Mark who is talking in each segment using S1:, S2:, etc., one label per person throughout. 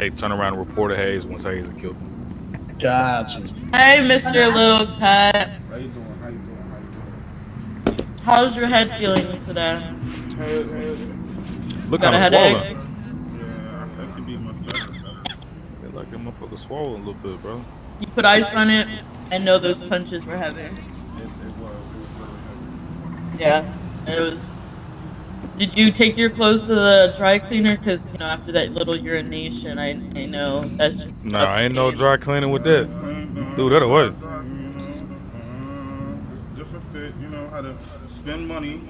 S1: they turn around and reported Hayes once Hayes had killed him.
S2: Gotcha.
S3: Hey, Mr. Little Cut.
S4: How you doing? How you doing? How you doing?
S3: How's your head feeling today?
S1: Look
S3: Got
S1: kind
S3: a
S1: of
S3: headache?
S1: swollen.
S4: Yeah, that could be much better.
S1: Yeah, like that motherfucker swollen a little bit, bro.
S3: You put ice on it. I know those punches were heavy.
S4: It was really heavy.
S3: Yeah, it was. Did you take your clothes to the dry cleaner? Because, after that little urination, I know that's just
S1: Nah, ain't no
S3: suffocating.
S1: dry cleaning with that. Dude, that away.
S4: It's a different fit, you know how to spend money.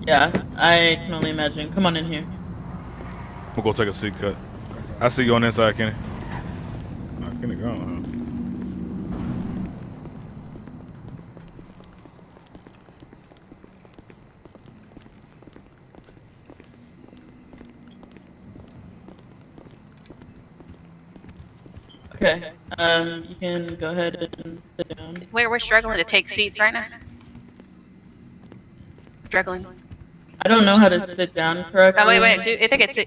S3: Yeah, I can only imagine. Come on in here.
S1: We'll go take a seat cut. I see you on the inside, Kenny. Nah, Kenny gone,
S3: Okay. You can go ahead and sit down.
S5: We're struggling to take seats right now. Struggling.
S3: I don't know how to sit down correctly.
S5: Oh, wait. I think it's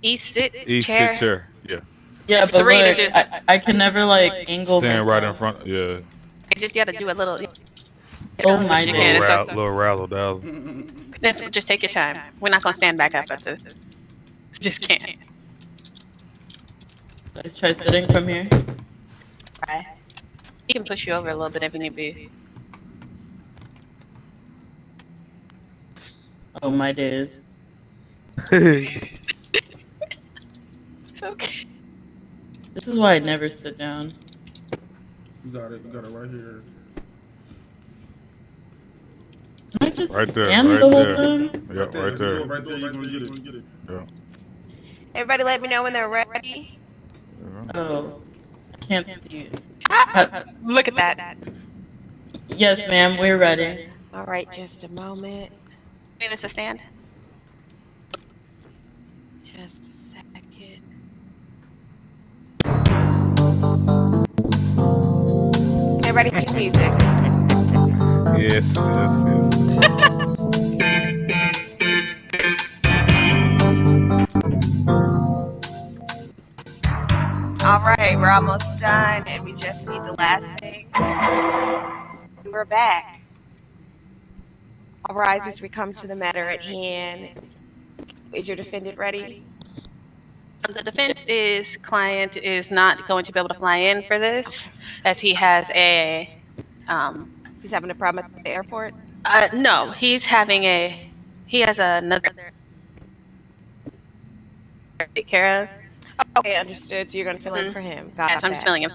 S5: East sit
S1: huh? East
S5: chair.
S1: sit chair. Yeah.
S3: Yeah,
S5: It's
S3: but
S5: three to
S3: look,
S5: do.
S3: I can never angle
S1: Stand right in
S3: myself.
S1: front. Yeah.
S5: You just gotta do a little.
S3: Oh my
S5: You
S3: days.
S5: can. It's okay.
S1: Little razzle dazzle.
S5: Just take your time. We're not gonna stand back up at this. Just can't.
S3: Let's try sitting from here.
S5: Right. He can push you over a little bit if you need be.
S3: Oh my days.
S5: Okay.
S3: This is why I never sit down.
S4: You got it right here.
S3: Can I just
S1: Right there,
S3: stand
S1: right
S3: the whole
S1: there.
S3: time?
S1: Yeah, right there.
S4: Right there, you're gonna get it.
S1: Yeah.
S5: Everybody, let me know when they're ready.
S3: Oh, I can't see you.
S5: Look at that.
S3: Yes, ma'am, we're ready.
S5: All right, just a moment. Need us to stand? Just a second. Everybody, cue music.
S1: Yes.
S5: All right, we're almost done, and we just need the last thing. We're back. All rise as we come to the matter at hand. Is your defendant ready? The defense client is not going to be able to fly in for this, as he has a. He's having a problem at the airport. No, he has another. Take care of. Okay, understood. So you're going to fill in for him. Got yes, I'm just filling him.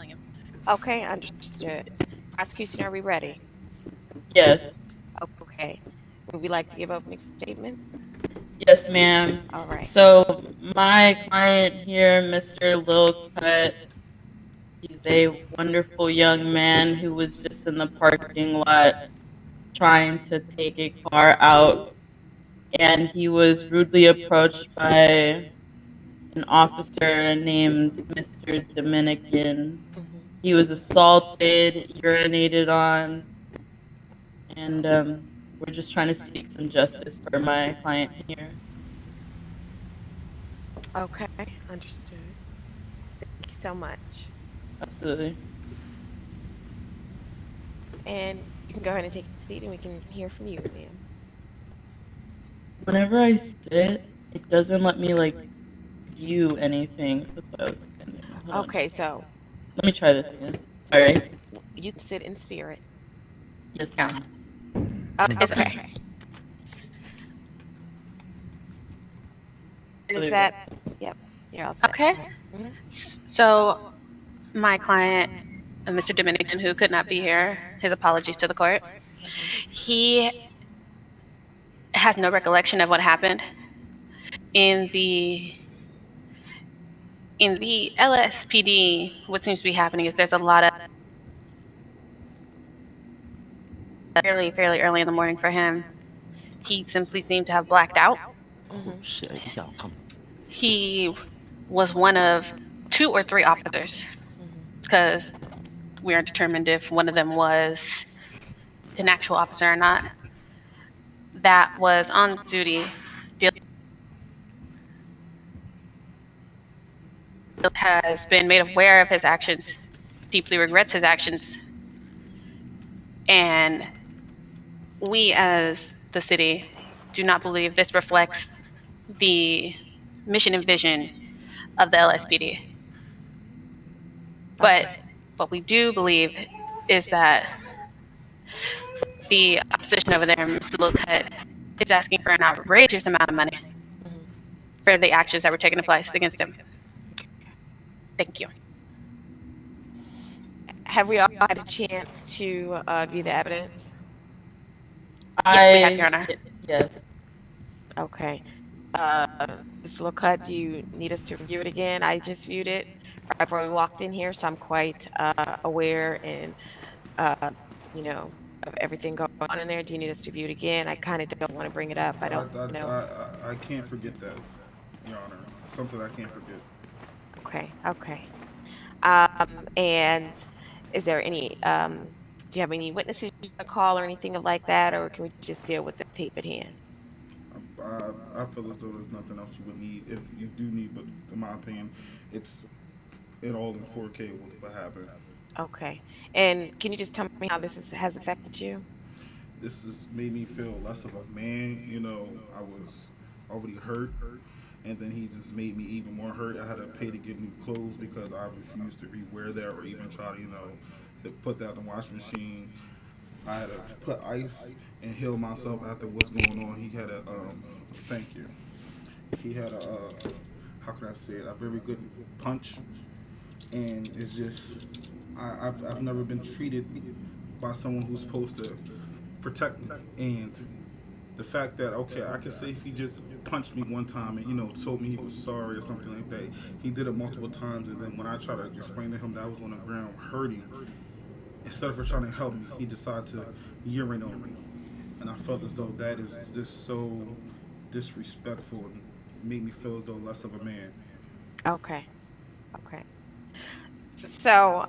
S5: Okay, understood. Prosecution, are we ready?
S3: Yes.
S5: Okay. Would we like to give opening statements?
S3: Yes, ma'am.
S5: All right.
S3: So my client here, Mr. Lil Cut, he's a wonderful young man who was just in the parking lot trying to take a car out, and he was rudely approached by an officer named Mr. Dominican. He was assaulted, urinated on, and we're just trying to seek some justice for my client here.
S5: Okay, understood. Thank you so much.
S3: Absolutely.
S5: And you can go ahead and take a seat, and we can hear from you, ma'am.
S3: Whenever I sit, it doesn't let me view anything. So that's what I was thinking.
S5: Okay, so
S3: let me try this again. Sorry.
S5: You can sit in spirit.
S3: Yes, ma'am.
S5: Okay. Is that? Yep. You're all set. Okay. Mm-hmm. So, my client, Mr. Dominican, who could not be here, his apologies to the court. He has no recollection of what happened in the LSPD. What seems to be happening is there's a lot of fairly early in the morning for him. He simply seemed to have blacked out.
S2: Oh shit, y'all come.
S5: He was one of 2 or 3 officers, because we aren't determined if one of them was an actual officer or not, that was on duty
S6: has been made aware of his actions, deeply regrets his actions, and we as the city do not believe this reflects the mission and vision of the LSPD. But what we do believe is that the opposition over there, Mr. Lilcutt, is asking for an outrageous amount of money for the actions that were taking place against him. Thank you.
S5: Have we all had a chance to view the evidence?
S6: Yes, we have, Your Honor.
S3: Yes.
S5: Okay. Mr. Lilcutt, do you need us to review it again? I just viewed it right before we walked in here, so I'm quite aware and, you know, of everything going on in there. Do you need us to view it again? I kind of don't want to bring it up. I don't, you know.
S4: I can't forget that, Your Honor. Something I can't forget.
S5: Okay, okay. And is there any, do you have any witnesses you want to call or anything like that, or can we just deal with the tape at hand?
S4: I feel as though there's nothing else you would need. If you do need, but in my opinion, it's it all in 4K what happened.
S5: Okay. And can you just tell me how this has affected you?
S4: This has made me feel less of a man. You know, I was already hurt, and then he just made me even more hurt. I had to pay to get new clothes because I refused to rewear that or even try to, you know, to put that in the washing machine. I had to put ice and heal myself after what's going on. He had a, thank you. He had a, how can I say it, a very good punch. And it's just, I've never been treated by someone who's supposed to protect me. And the fact that, okay, I can say if he just punched me one time and, you know, told me he was sorry or something like that, he did it multiple times. And then when I tried to explain to him that I was on the ground hurting, instead of trying to help me, he decided to urinate on me. And I felt as though that is just so disrespectful and made me feel as though less of a man.
S5: Okay. Okay. So,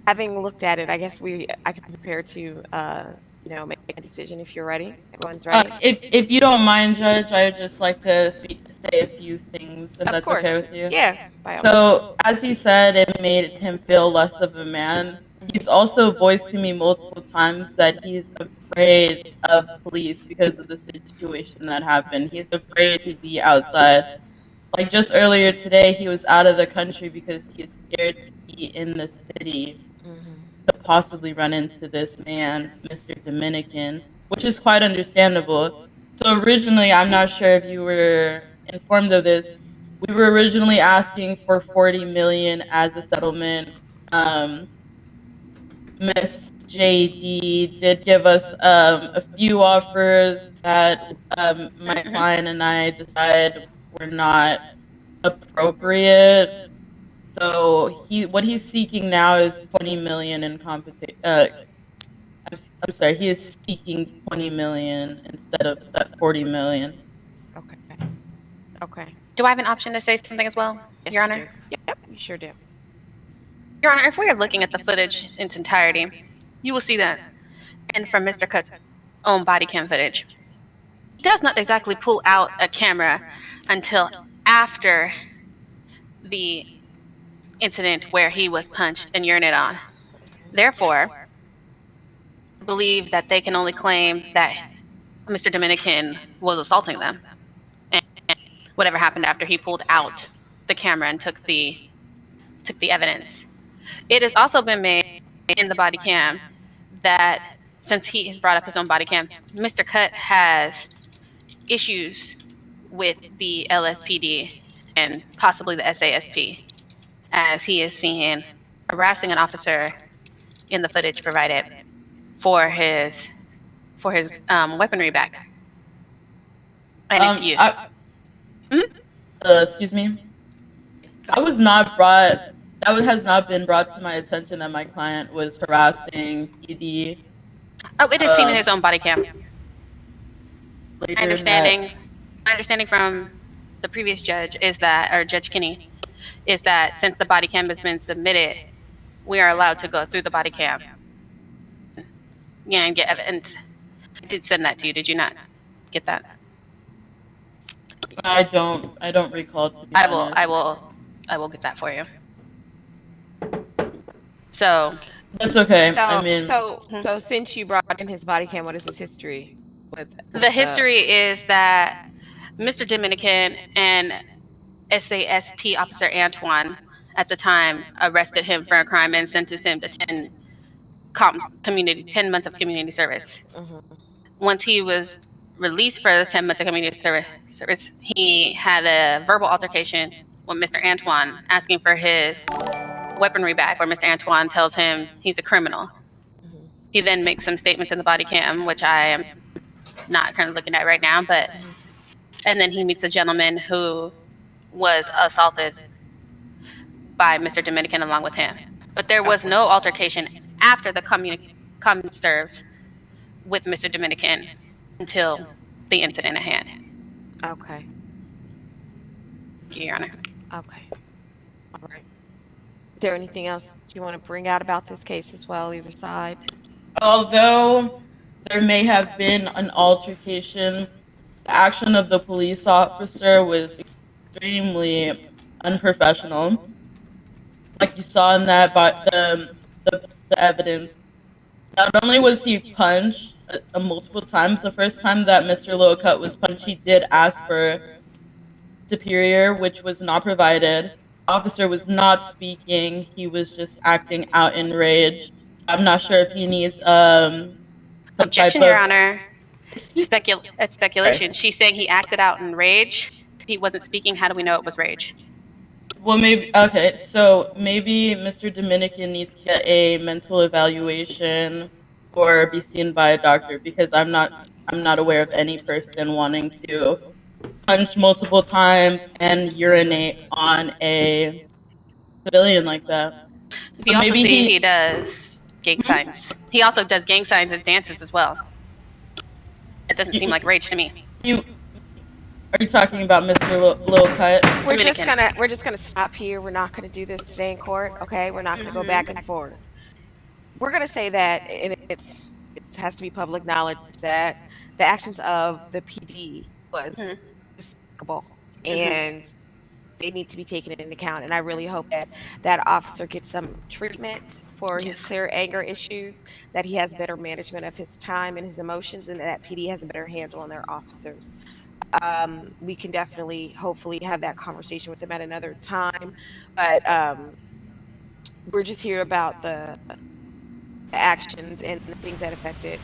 S5: having looked at it, I guess I can prepare to, you know, make a decision if you're ready. Everyone's ready?
S3: If you don't mind, Judge, I would just like to say a few things, if
S5: Of
S3: that's
S5: course.
S3: okay with you.
S5: Yeah. By all means.
S3: So, as he said, it made him feel less of a man. He's also voiced to me multiple times that he's afraid of police because of the situation that happened. He's afraid to be outside. Like just earlier today, he was out of the country because he's scared to be in the city to possibly run into this man, Mr. Dominican, which is quite understandable. So originally, I'm not sure if you were informed of this, we were originally asking for $40 million as a settlement. Miss JD did give us a few offers that my client and I decided were not appropriate. So what he's seeking now is $20 million in compensation. I'm sorry, he is seeking $20 million instead of that $40 million.
S5: Okay. Okay.
S6: Do I have an option to say something as well,
S5: Yes,
S6: Your
S5: you
S6: Honor?
S5: do. Yep, you sure do.
S6: Your Honor, if we are looking at the footage in its entirety, you will see that, and from Mr. Cutt's own body cam footage, he does not exactly pull out a camera until after the incident where he was punched and urinated on. Therefore, I believe that they can only claim that Mr. Dominican was assaulting them, and whatever happened after he pulled out the camera and took the evidence. It has also been made in the body cam that since he has brought up his own body cam, Mr. Cutt has issues with the LSPD and possibly the SASP, as he is seen harassing an officer in the footage provided for his weaponry back. And if you,
S3: Excuse me. I was not brought. That has not been brought to my attention that my client was harassing PD.
S6: oh, it is seen in his own body cam.
S3: Later
S6: My understanding from the previous judge is that, or Judge Kinney, is that since the body cam has been submitted, we are allowed to go through the body cam. Yeah, and get evidence. I did send that to you. Did you not get that?
S3: I don't recall. To be honest.
S6: I will get that for you. So,
S3: That's okay.
S5: So,
S3: I mean,
S5: so since you brought in his body cam, what is his history with
S6: the history is that Mr. Dominican and SASP Officer Antoine at the time arrested him for a crime and sentenced him to 10 months of community service.
S5: Mhm.
S6: Once he was released for the 10 months of community service, he had a verbal altercation with Mr. Antoine asking for his weaponry back, where Mr. Antoine tells him he's a criminal.
S5: Mhm.
S6: He then makes some statements in the body cam, which I am not currently looking at right now, but and then he meets a gentleman who was assaulted by Mr. Dominican along with him. But there was no altercation after the community serves with Mr. Dominican until the incident at hand.
S5: Okay.
S6: Thank you, Your Honor.
S5: Okay. All right. Is there anything else you want to bring out about this case as well, either side?
S3: although there may have been an altercation, the action of the police officer was extremely unprofessional. Like you saw in that, but the evidence. Not only was he punched multiple times, the first time that Mr. Lowcut was punched, he did ask for superior, which was not provided. Officer was not speaking; he was just acting out in rage. I'm not sure if he needs some
S6: Objection,
S3: type
S6: Your
S3: of.
S6: Honor.
S3: Excuse-
S6: It's speculation. She's saying he acted out in rage. He wasn't speaking. How do we know it was rage?
S3: Well, maybe okay. So maybe Mr. Dominican needs to get a mental evaluation or be seen by a doctor because I'm not aware of any person wanting to punch multiple times and urinate on a civilian like that.
S6: We
S3: So
S6: also
S3: maybe
S6: see he does gang signs. He also does gang signs and dances as well. It doesn't seem like rage to me.
S3: you are you talking about Mr. Lowcut?
S5: We're just gonna stop here. We're not gonna do this today in court, okay? We're not gonna go back and forth. We're gonna say that, and it has to be public knowledge that the actions of the PD was despicable, and they need to be taken into account. And I really hope that that officer gets some treatment for his clear anger issues, that he has better management of his time and his emotions, and that PD has a better handle on their officers. We can definitely, hopefully, have that conversation with them at another time. But we're just here about the actions and the things that affected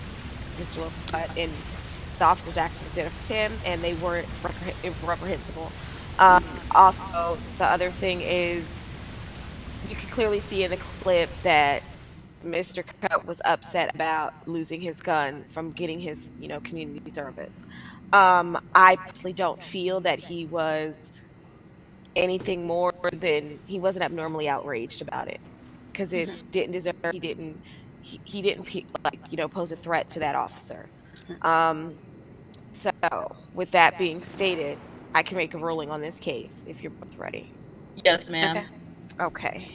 S5: Mr. Lopez, and the officer's actions did affect him, and they weren't reprehensible. Also, the other thing is, you can clearly see in the clip that Mr. Cut was upset about losing his gun from getting his, community service. I personally don't feel that he was anything more than, he wasn't abnormally outraged about it, because it didn't deserve. He didn't pose a threat to that officer. So with that being stated, I can make a ruling on this case if you're both ready.
S3: Yes, ma'am.
S5: Okay.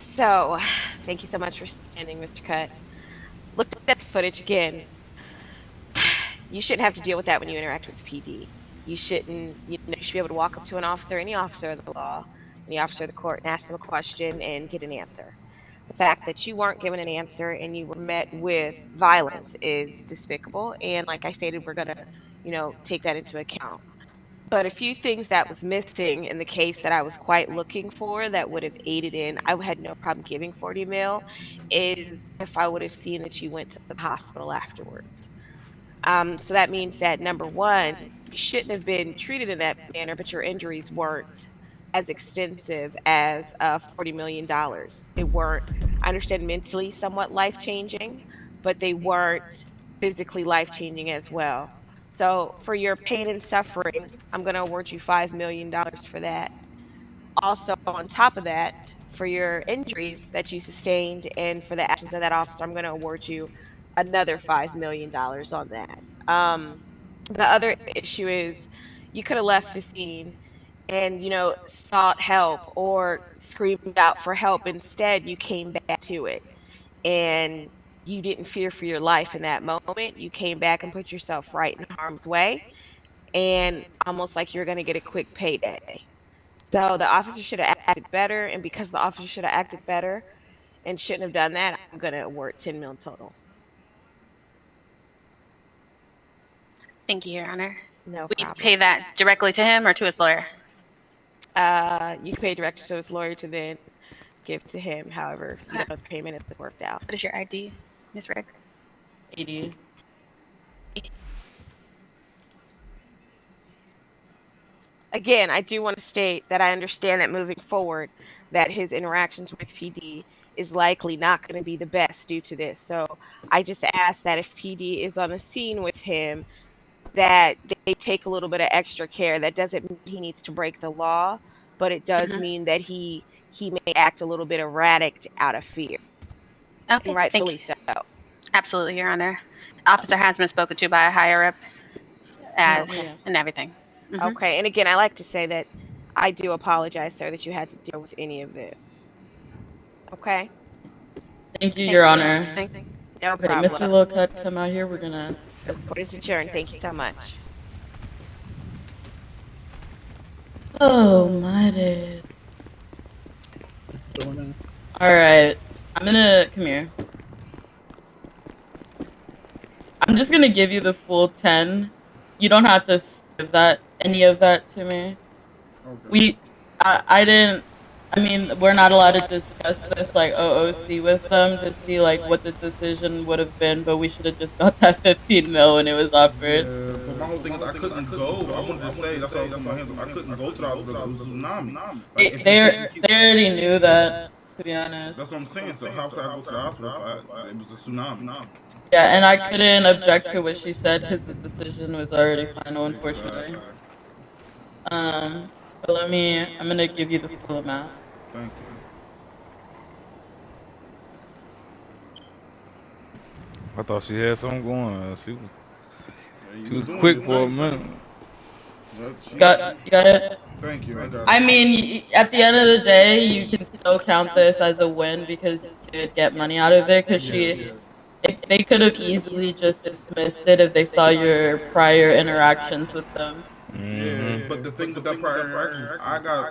S5: So, thank you so much for standing, Mr. Cut. Looked at that footage again. You shouldn't have to deal with that when you interact with PD. You shouldn't, you should be able to walk up to an officer, any officer of the law, any officer of the court, and ask them a question and get an answer. The fact that you weren't given an answer and you were met with violence is despicable. And like I stated, we're going to, take that into account. But a few things that was missing in the case that I was quite looking for that would have aided in, I had no problem giving 40 mil, is if I would have seen that you went to the hospital afterwards. So that means that, number one, you shouldn't have been treated in that manner, but your injuries weren't as extensive as $40 million. They weren't, I understand, mentally somewhat life-changing, but they weren't physically life-changing as well. So for your pain and suffering, I'm going to award you $5 million for that. Also, on top of that, for your injuries that you sustained and for the actions of that officer, I'm going to award you another $5 million on that. The other issue is you could have left the scene and, sought help or screamed out for help. Instead, you came back to it. And you didn't fear for your life in that moment. You came back and put yourself right in harm's way. and almost like you're going to get a quick payday. So the officer should have acted better, and because the officer should have acted better and shouldn't have done that, I'm going to award 10 mil total.
S6: Thank you, Your Honor.
S5: No
S6: Will you
S5: problem.
S6: pay that directly to him or to his lawyer?
S5: You can pay directly to his lawyer to then give to him. However, you know, the payment is worked out.
S6: What is your ID, Ms. Red?
S3: 80.
S5: Again, I do want to state that I understand that moving forward, that his interactions with PD is likely not going to be the best due to this. So I just ask that if PD is on the scene with him, that they take a little bit of extra care. That doesn't mean he needs to break the law, but it does mean that he may act a little bit erratic out of fear.
S6: Okay,
S5: And rightfully
S6: thank
S5: so.
S6: you. Absolutely, Your Honor. Officer has been spoken to by a higher up as
S3: Yeah.
S6: and everything.
S5: Okay, and again, I like to say that I do apologize, sir, that you had to deal with any of this. Okay?
S3: Thank you, Your Honor.
S6: Thank you.
S5: No
S3: Okay,
S5: problem.
S3: Mr. Lilcutt, come out here. We're gonna.
S5: Court is adjourned. Thank you so much.
S3: Oh my days.
S2: What's going on?
S3: All right, I'm gonna come here. I'm just gonna give you the full 10. You don't have to give any of that to me.
S4: Okay.
S3: I didn't. I mean, we're not allowed to discuss this like OOC with them to see like what the decision would have been, but we should have just got that 15 mil when it was offered.
S4: Yeah, but my whole thing is I couldn't go. I wanted to say that's why I was putting my hands up. I couldn't go to the hospital. It was a tsunami. Like, if
S3: They already knew that, to be honest.
S4: that's what I'm saying. So how could I go to the hospital if it was a tsunami?
S3: Yeah, and I couldn't object to what she said because the decision was already final, unfortunately. But I'm gonna give you the full amount.
S4: Thank you.
S1: I thought she had something going on. She
S4: Yeah,
S1: was
S4: you doing
S1: quick
S4: your
S1: for a
S4: thing.
S1: minute.
S4: Yeah,
S3: You got it?
S4: Thank you. I got it.
S3: I mean, at the end of the day, you can still count this as a win because you did get money out of it. Because they could have easily just dismissed it if they saw your prior interactions with them.
S4: Yeah, but the thing with that prior interactions,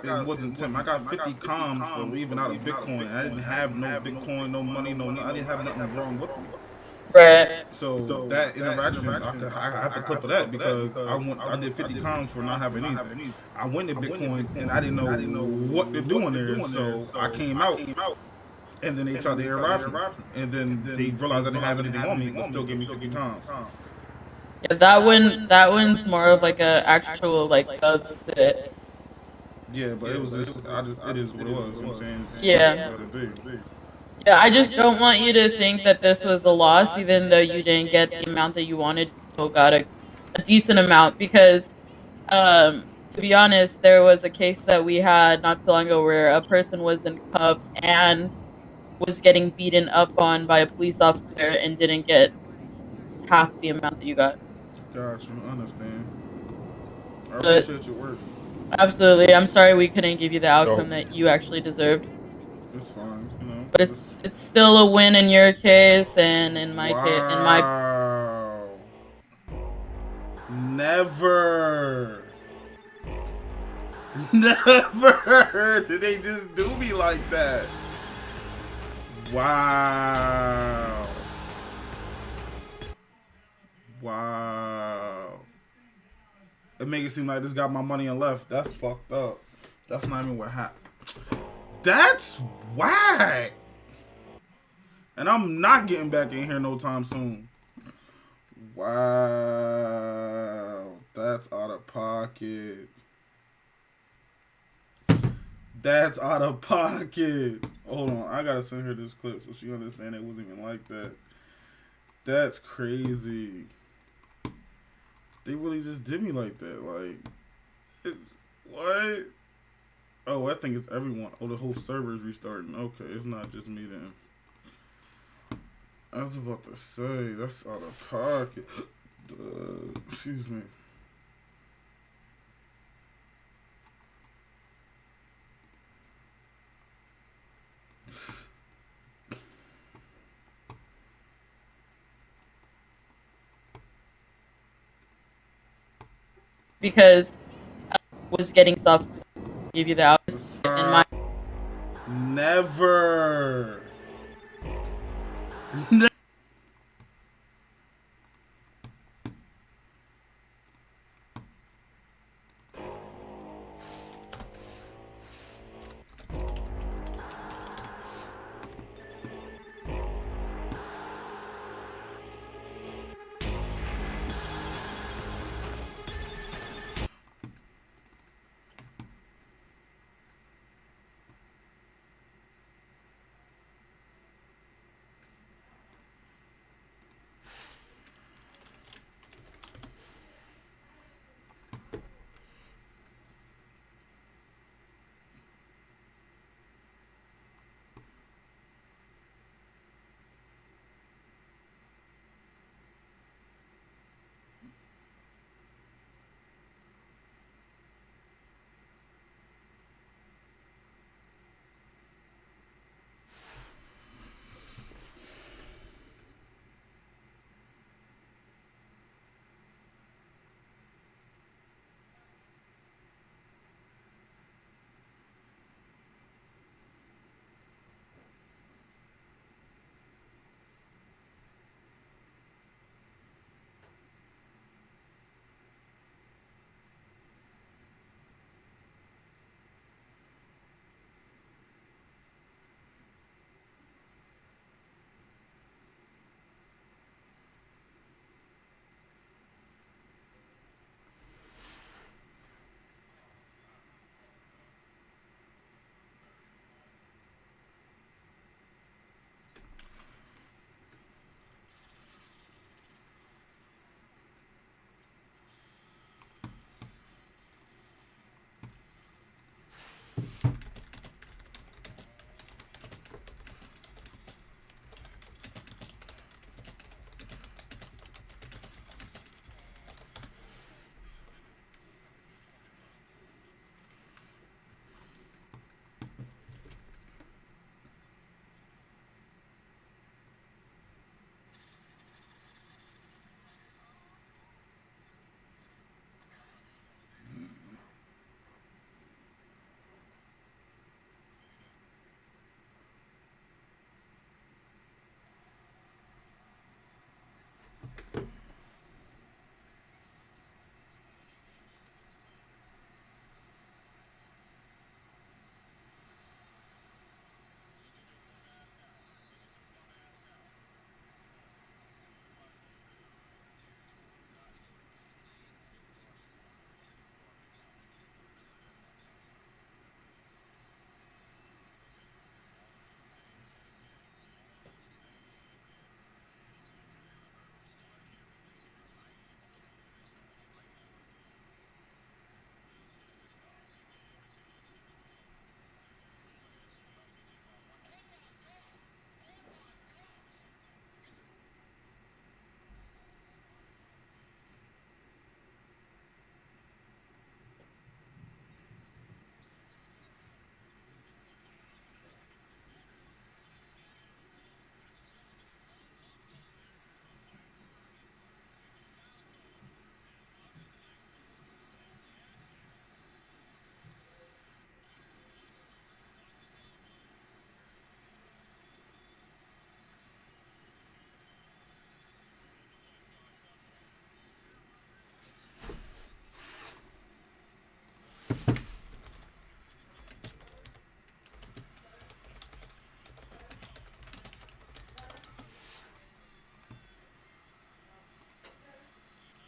S4: it wasn't 10. I got 50 comms for leaving out of Bitcoin. I didn't have no Bitcoin, no money, I didn't have nothing wrong with me.
S3: Right.
S4: So that interaction, I have to clip of that because I did 50 comms for not having anything. I went to Bitcoin and I didn't know what to do in there, so I came out. And then they tried to air rifle me. And then they realized I didn't have anything on me, but still gave me 50 comms.
S3: Yeah, that one's more of like a actual like of it.
S4: Yeah, but it was just, it is what it was. You know what I'm saying?
S3: Yeah.
S4: Let it be.
S3: Yeah, I just don't want you to think that this was a loss, even though you didn't get the amount that you wanted. You still got a decent amount because, to be honest, there was a case that we had not too long ago where a person was in cuffs and was getting beaten up on by a police officer and didn't get half the amount that you got.
S4: Gotcha, I understand. I
S3: But-
S4: appreciate your work.
S3: Absolutely. I'm sorry we couldn't give you the outcome that you actually deserved.
S4: It's fine, you know.
S3: But it's still a win in your case and in my case. In my
S4: Wow. Never. Never did they just do me like that. Wow. Wow. It make it seem like this got my money and left. That's fucked up. That's not even what happened. That's whack. And I'm not getting back in here no time soon. Wow. That's out of pocket. That's out of pocket. Hold on. I gotta send her this clip so she understand it wasn't even like that. That's crazy. They really just did me like that. Like, it's, what? Oh, I think it's everyone. Oh, the whole server is restarting. Okay, it's not just me then. I was about to say, that's out of pocket. Excuse me.
S3: because I was getting stuff to give you the hours in my.
S4: Never.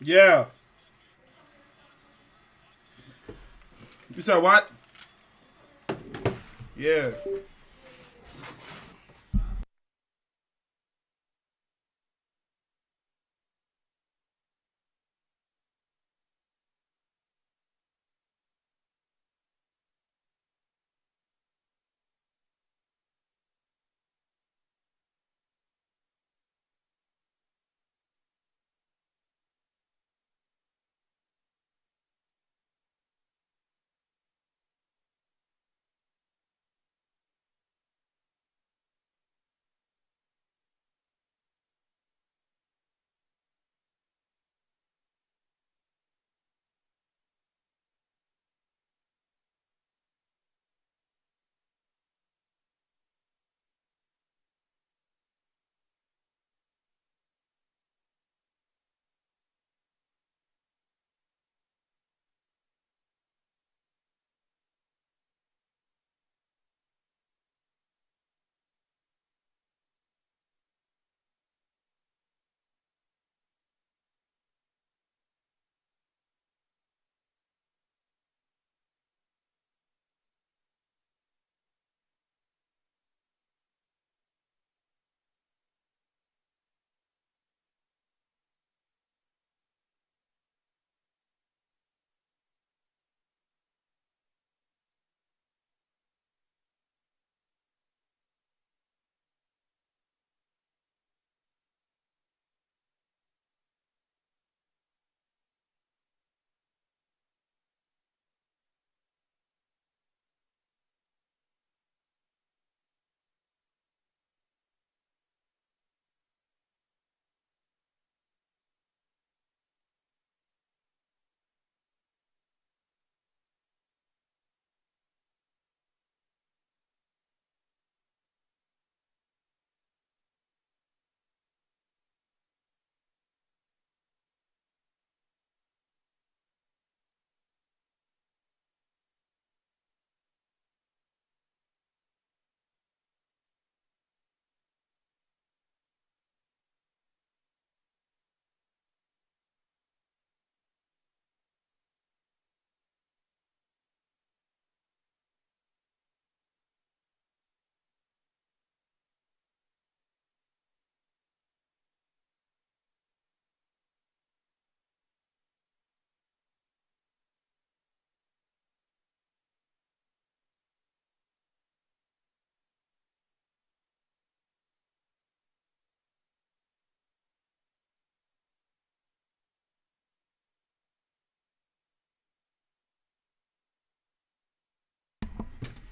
S4: Yeah. You said what? Yeah.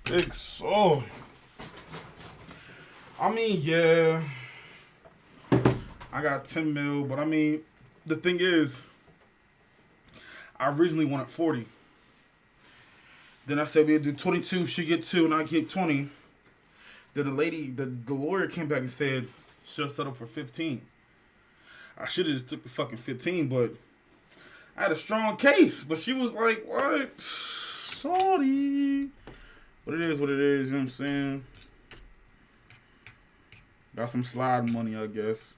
S4: Big sword. I mean, yeah. I got 10 mil, but I mean, the thing is, I originally wanted 40. Then I said we'd do 22, she get 2, and I get 20. Then the lady, the lawyer came back and said she'll settle for 15. I should have just took the fucking 15, but I had a strong case. But she was like, what? Sorry. But it is what it is, you know what I'm saying? Got some slide money, I guess.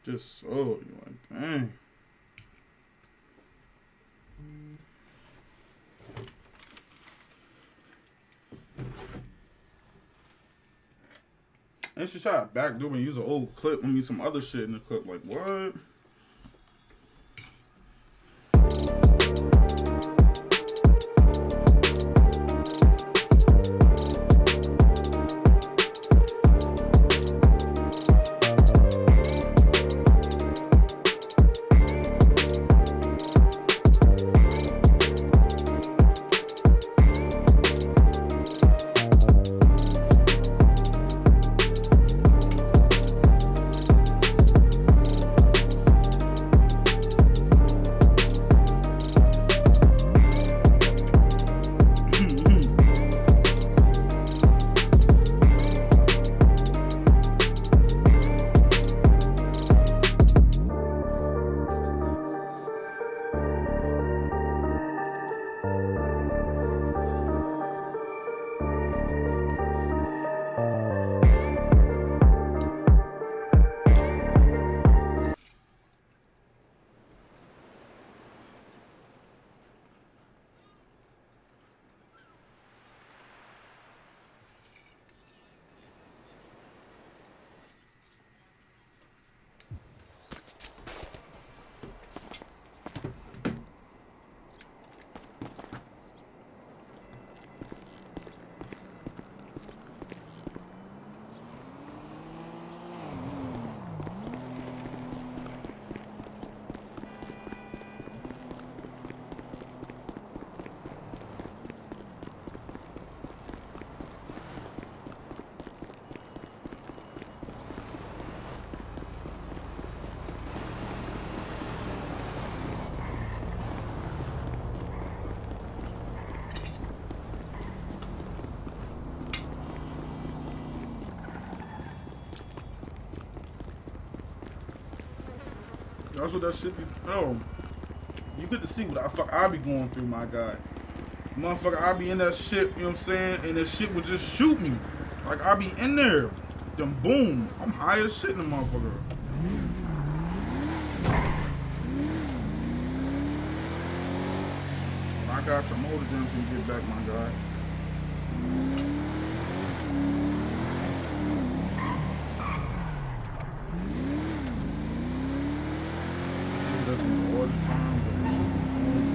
S4: Just so, you're like, dang. And she tried to backdoor and use an old clip. I mean, some other shit in the clip. Like, what? That's what that shit be. Oh, you get to see what the fuck I be going through, my guy. Motherfucker, I be in that shit, you know what I'm saying? And that shit would just shoot me. Like, I be in there. Then boom. I'm high as shit in the motherfucker. I got some motor done to get back, my guy. That's all the time, but it should be cool.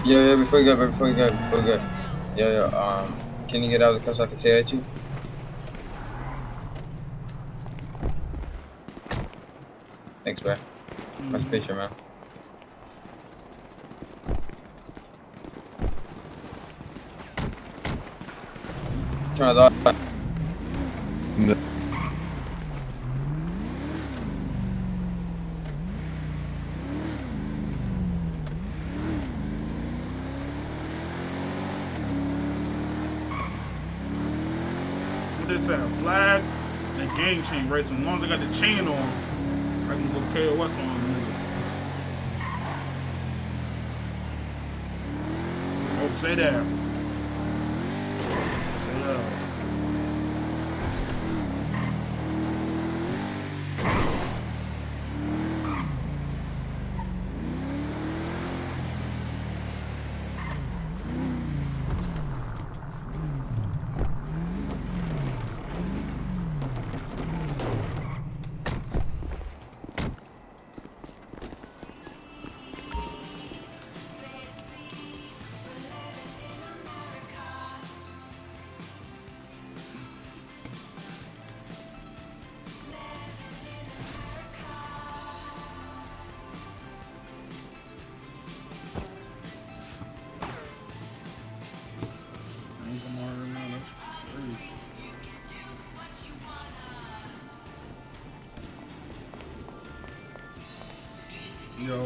S7: Yo, before you go. Yo, can you get out of the car so I can tear at you? Thanks, bro. Nice picture, man. Turn it off.
S4: What they say? A flag and gang chain racing. As long as I got the chain on, I can go KOS on them niggas. Oh, say that. Say that. Yo.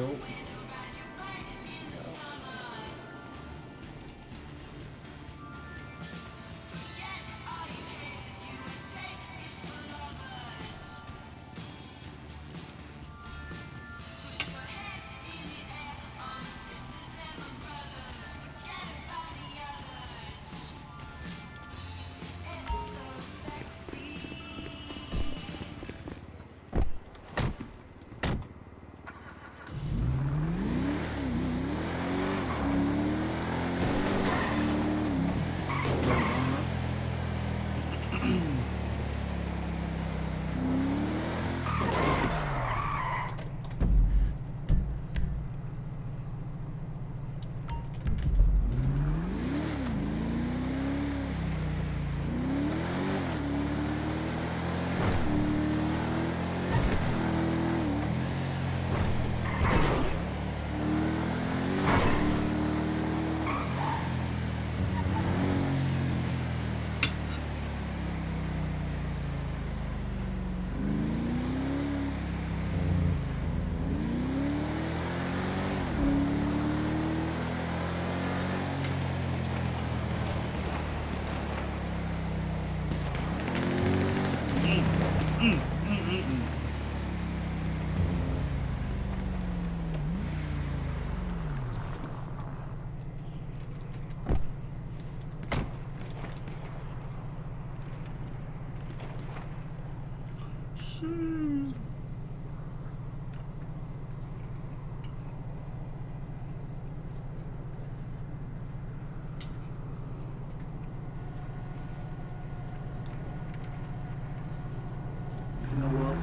S4: You know what?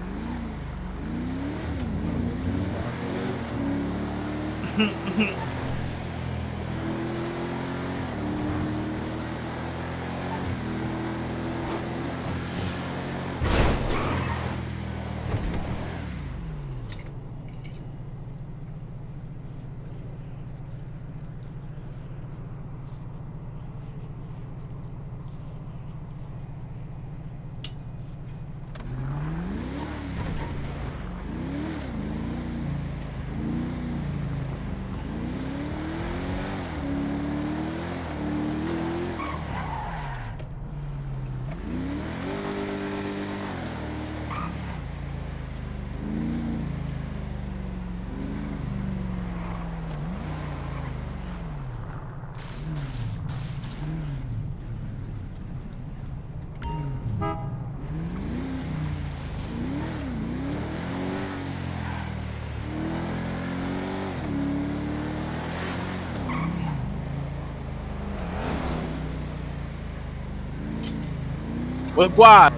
S8: What's why?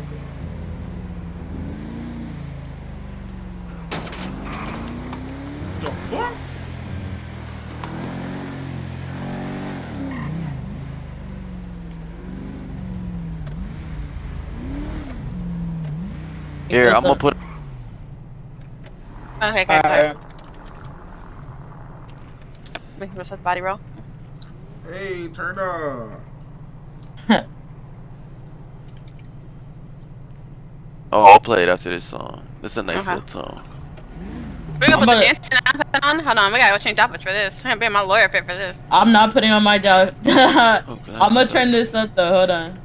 S4: The fuck?
S8: Here, I'm gonna put.
S6: Okay, good.
S3: Alright.
S6: We can go with the body roll.
S4: Hey, turn up.
S8: Oh, I'll play it after this song. It's a nice
S6: Okay.
S8: little song.
S6: We're gonna put the
S3: But-
S6: dancing outfit on. Hold on, we gotta go change outfits for this. I'm gonna be in my lawyer fit for this.
S3: I'm not putting on my job.
S8: Okay.
S3: I'm gonna turn this up though. Hold on.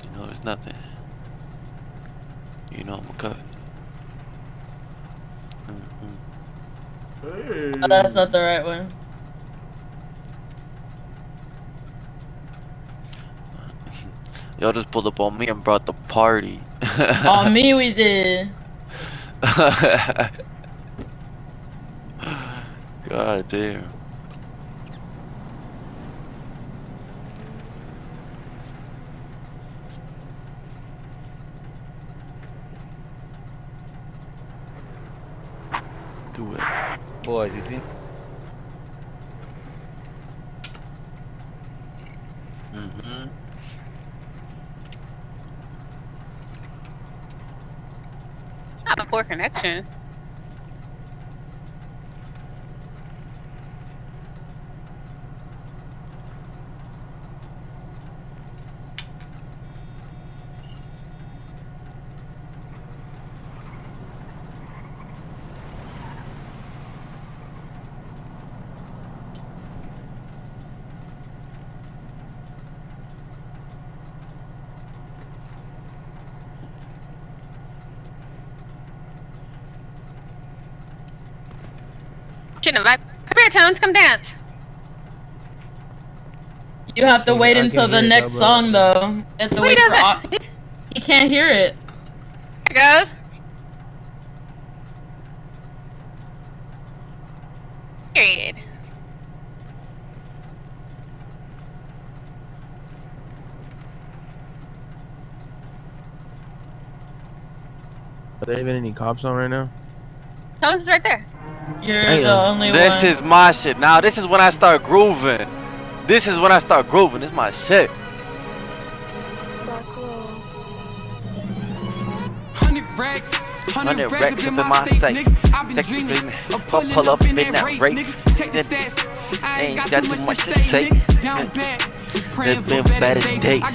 S8: You know, it's nothing. You know I'm a cut.
S4: Hey.
S3: Oh, that's not the right one.
S8: Y'all just pulled up on me and brought the party.
S3: On me, we did.
S8: God damn. Do it.
S9: Boys, you see?
S8: Mm-hmm.
S6: I have a poor connection. Shouldn't invite. Come here, Tones. Come dance.
S3: You have to wait
S9: I
S3: until
S9: can't
S3: the
S9: hear
S3: next
S9: Double.
S3: song though. You have to
S6: No, he
S3: wait for.
S6: doesn't.
S3: He can't hear it.
S6: There it goes. Period.
S9: Are there even any cops on right now?
S6: Tones is right there.
S3: You're
S9: Damn.
S3: the only
S8: This
S3: one.
S8: is my shit. Now this is when I start grooving. This is when I start grooving. This is my shit. 100 racks up in my safe. Text dreaming. Pull up in that rape. Ain't got too much to say. There's been better days. My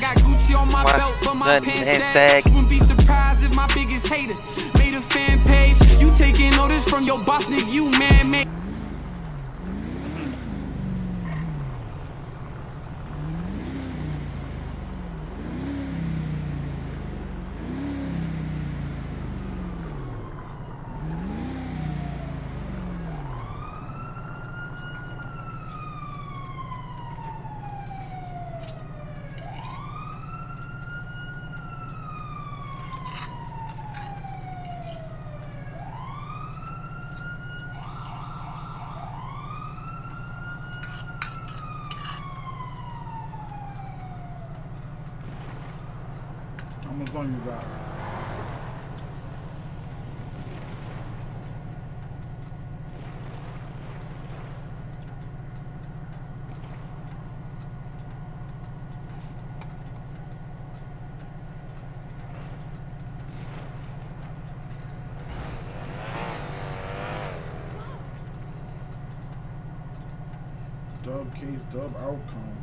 S8: son and sag.
S10: Wouldn't be surprised if my biggest hater made a fan page. You taking orders from your boss, nigga, you man-made.
S4: How much longer you got? Dub case, dub outcome.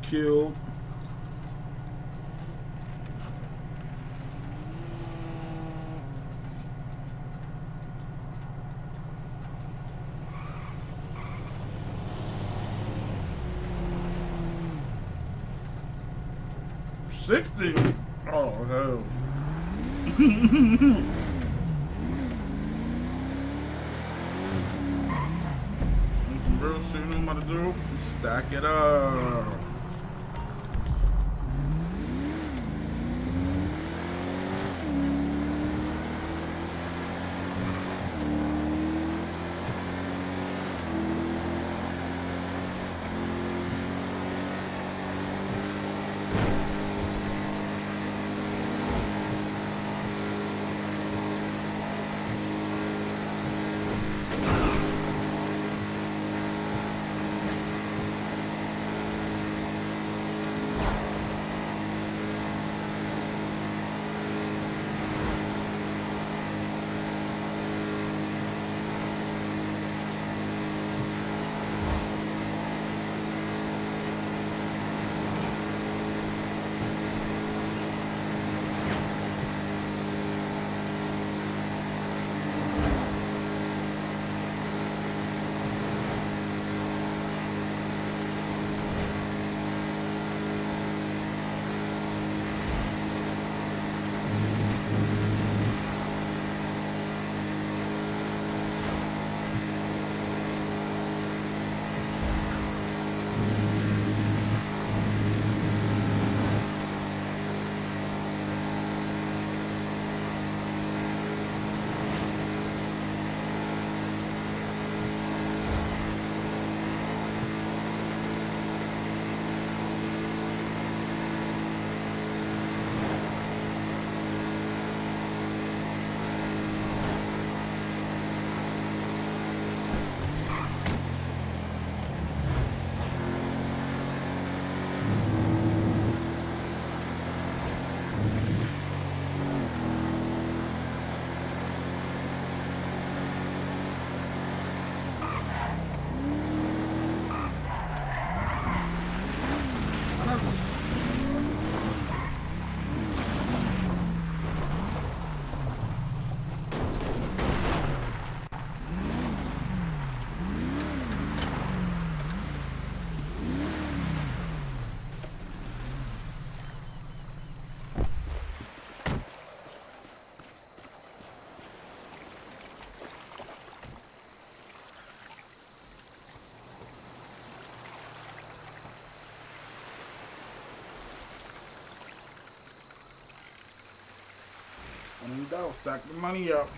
S4: Killed. $60. Oh hell. Some real shit you know what I'm about to do? Stack it up. doubt. Stack the money up.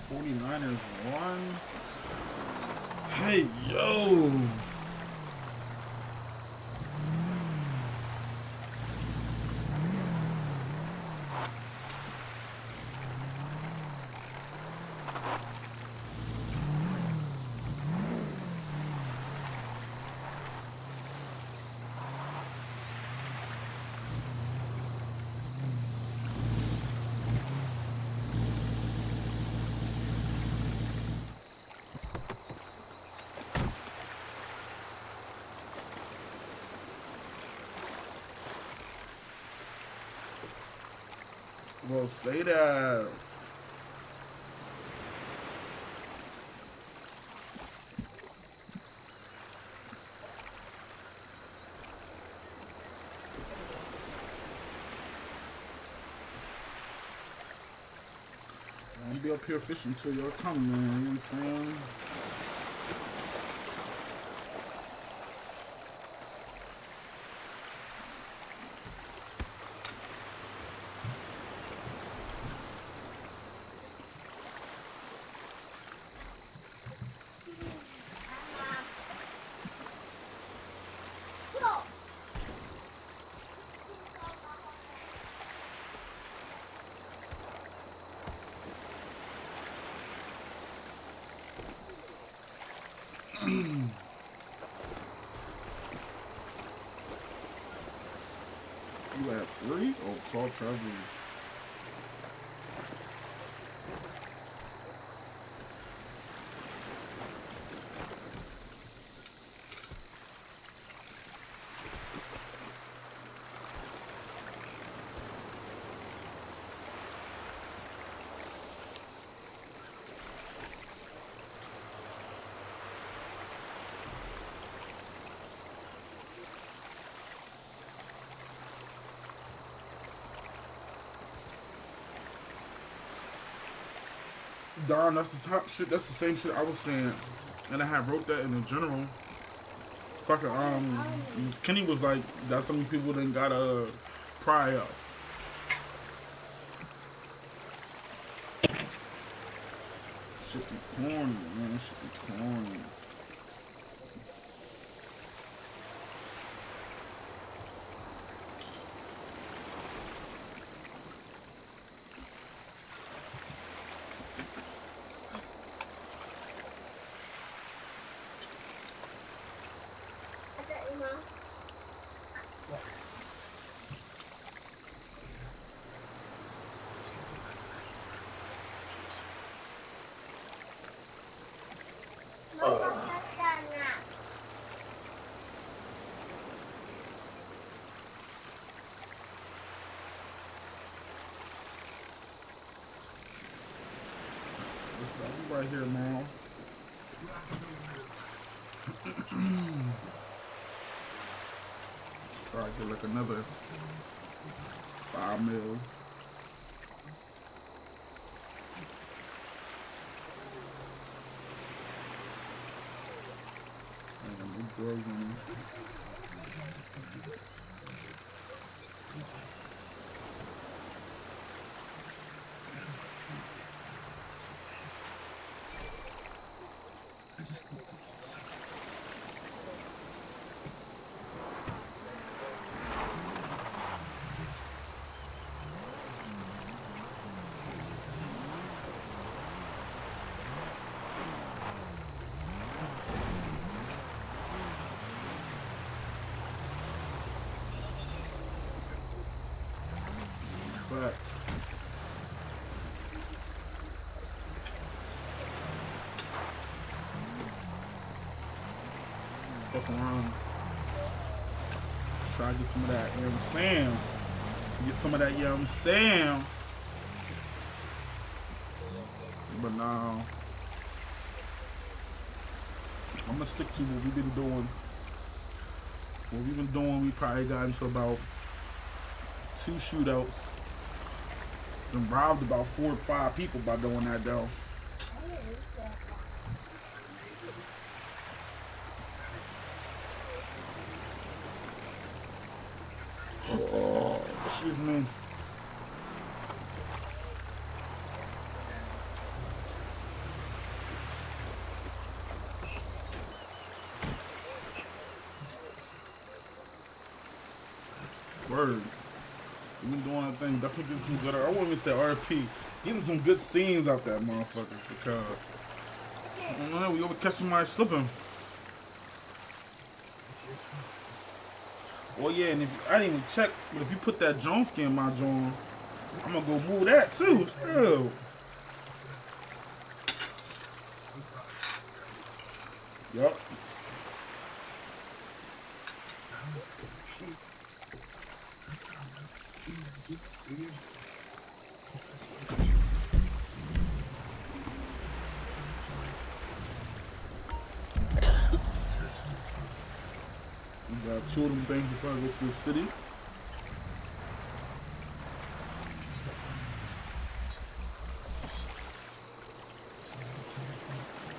S4: '49ers won. Hey, yo. Well, say that. I'll be up here fishing till y'all come, man. You know what I'm saying? You at 3? Oh, tall coverage. Don, that's the top shit. That's the same shit I was saying, and I had wrote that in the general. Fucking Kenny was like, that's something people didn't gotta pry up. Shit be corny, man. Shit be corny. I'm right here, man. Try to get like another 5 mil. And drugs on me. Facts. Fuck around. Try to get some of that, you know what I'm saying? Get some of that, you know what I'm saying? But now, I'm gonna stick to what we've been doing. What we've been doing, we probably got into about 2 shootouts. And robbed about 4 or 5 people by doing that though. Oh, excuse me. Word. We been doing that thing. Definitely getting some good. I wouldn't even say RP. Getting some good scenes out that motherfucker because I don't know. We over catch somebody slipping. Oh yeah, and if I didn't even check, but if you put that Jones skin in my joint, I'm gonna go move that too. Still. Yup. We got 2 of them things before I go to the city.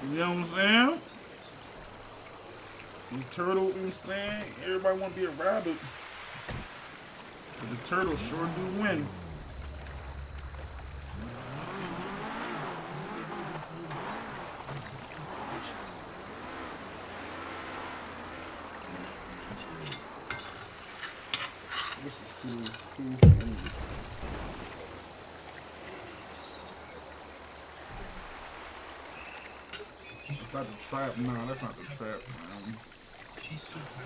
S4: You know what I'm saying? The turtle, you know what I'm saying? Everybody want to be a rabbit. But the turtles sure do win. This is too It's not the trap. Nah, that's not the trap, man.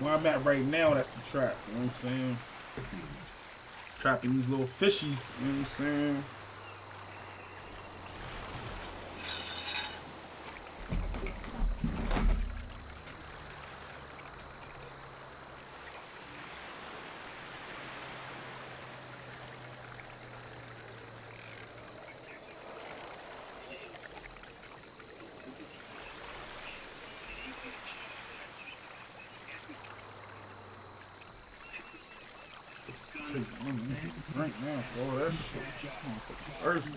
S4: Where I'm at right now, that's the trap. You know what I'm saying? Trapping these little fishies. You know what I'm saying? Right now, oh, that shit. Earth.